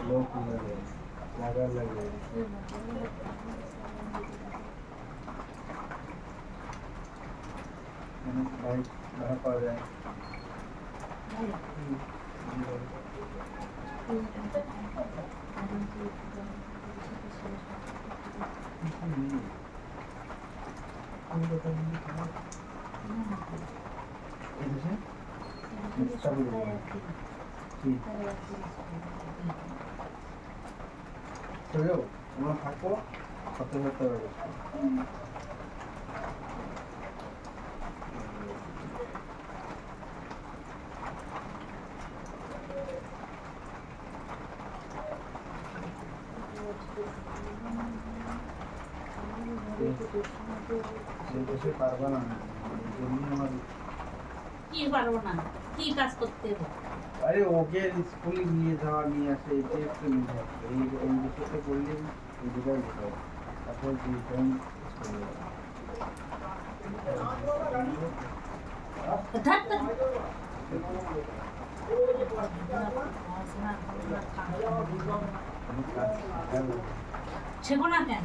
लोग लगे बाइक बाहर पड़ जाए চলো তোমরা থাকো সাথে সাথে পারবা না কি পারবো না কি কাজ করতে হবে আরে ওকে স্কুলে নিয়ে যাওয়া নিয়ে আসে এটা একটু নিয়ে আসে এই বিষয়টা বললে এই জায়গায় যেতে হবে তারপর দুজন শেখো না কেন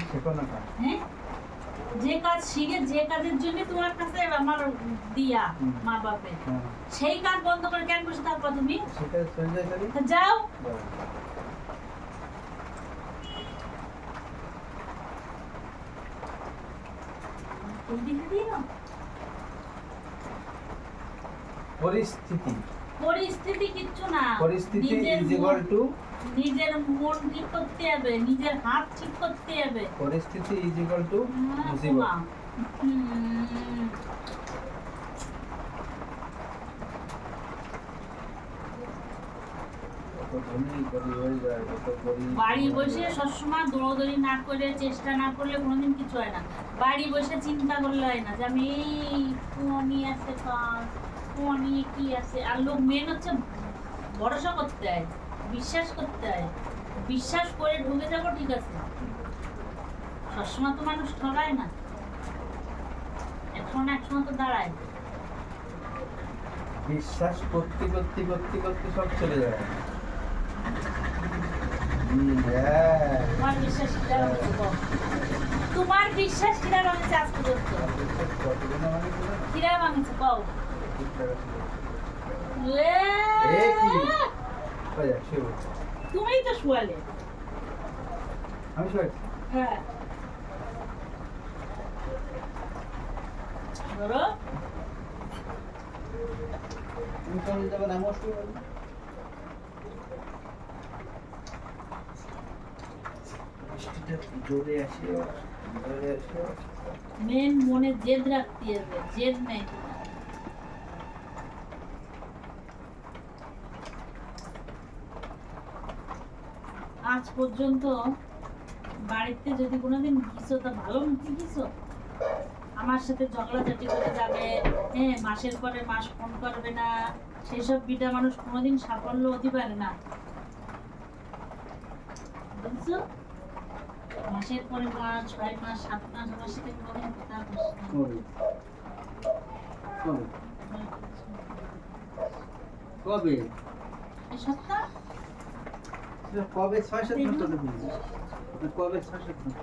হ্যাঁ যে কাজ শিখে যে কাজের জন্য তোমার কাছে আমার দিয়া মা বাপে সেই কাজ বন্ধ করে কেন বসে থাকবা তুমি যাও পরিস্থিতি কিচ্ছু না পরিস্থিতি ইজ ইকুয়াল টু নিজের মন ঠিক করতে হবে নিজের হাত ঠিক করতে হবে পরিস্থিতি ইজ ইকুয়াল টু মুসিবত বাড়ি বসে সবসময় দৌড়দৌড়ি না করে চেষ্টা না করলে কোনোদিন কিছু হয় না বাড়ি বসে চিন্তা করলে হয় না যে আমি এই ফোনই আছে ফোনই কি আছে আর লোক মেন হচ্ছে ভরসা করতে হয় বিশ্বাস করতে হয় বিশ্বাস করে ঢুকে যাবো ঠিক আছে সবসময় তো মানুষ ঠগায় না একসময় তো দাঁড়ায় বিশ্বাস করতে করতে করতে করতে সব চলে যায় তোমার বিশ্বাস কিরা ভাঙছে আজ পর্যন্ত কিরা ভাঙছে কও তুমিই তো শুয়ালে আমি শুয়েছি হ্যাঁ ধরো তুমি কোন যাবে না মস্ত জোরে আসে মেন মনে জেদ রাখতে হবে জেদ নেই আজ পর্যন্ত বাড়িতে যদি কোনোদিন গিয়েছো তা ভালো মুখে গিয়েছো আমার সাথে ঝগড়াঝাটি করে যাবে হ্যাঁ মাসের পরে মাস ফোন করবে না সেসব বিটা মানুষ কোনোদিন সাফল্য হতে পারে না বুঝছো মাসের পরে মাস 6 মাস 7 মাস আমার সাথে কোনোদিন কথা কবে এই সপ্তাহ কবে 6-7 মাস ধরে বলছি কবে 6-7 মাস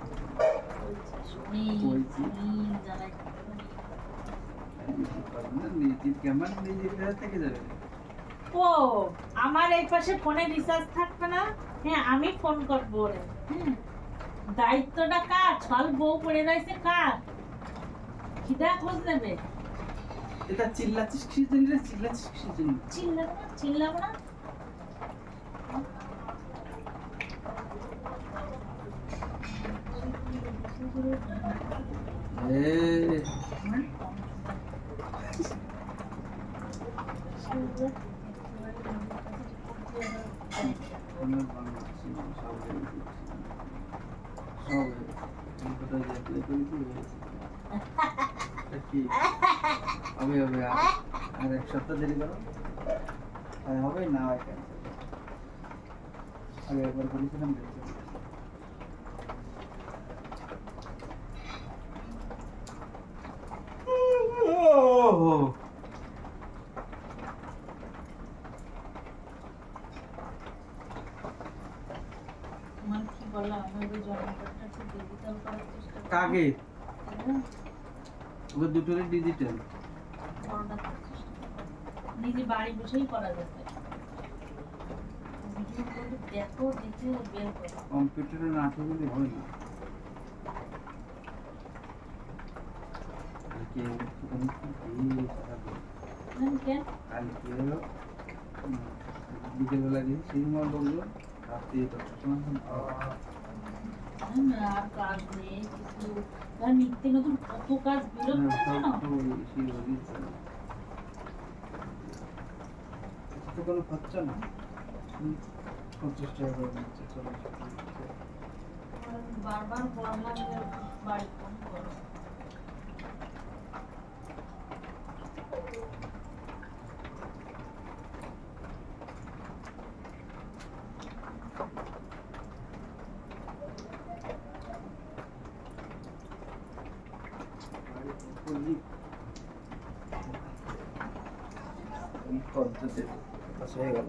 ও আমার এই পাশে ফোনে রিচার্জ থাকবে না হ্যাঁ আমি ফোন করবো ওরে দায়িত্বটা কার ছল বউ পড়ে রয়েছে কার খিদা খোঁজ নেবে এটা চিল্লাচ্ছিস কিসের জন্য রে চিল্লাচ্ছিস কিসের জন্য চিল্লাবো না এ দিচ্ছি সব হয়ে দিচ্ছি সব কোথায় যে অ্যাপ্লাই করেছি হয়ে গেছে। এটা কি হবে হবে আর এক সপ্তাহ দেরি করো তাই হবে না হয় ক্যান্সেল আগে একবার করেছিলাম ক্যান্সেল তোমার কি বলা আমার ওই জন্মকার্ডটা একটু ডিজিটাল করার চেষ্টা করো। কাকে হ্যাঁ, ওকে দুটোরই ডিজিটাল বড়টা করার চেষ্টা করো। নিজে বাড়ি বসেই করা যাবে ভিডিও করে দেখো দেখে বের করো কম্পিউটারে না থাকলে হয় না কালকে কেন কালকে বিকেলবেলা গেছি সিনেমা বললো রাত্রি 10টার সময় আর কাজ নেই কিছু আর নিত্য নতুন কত কাজ বেরোচ্ছে জানো তো কোনো খরচা না 50 টাকা করে নিচ্ছে 40 টাকা আর বারবার বললাম যে বাড়ি ফোন করো পদ্ধতি হয়ে গেল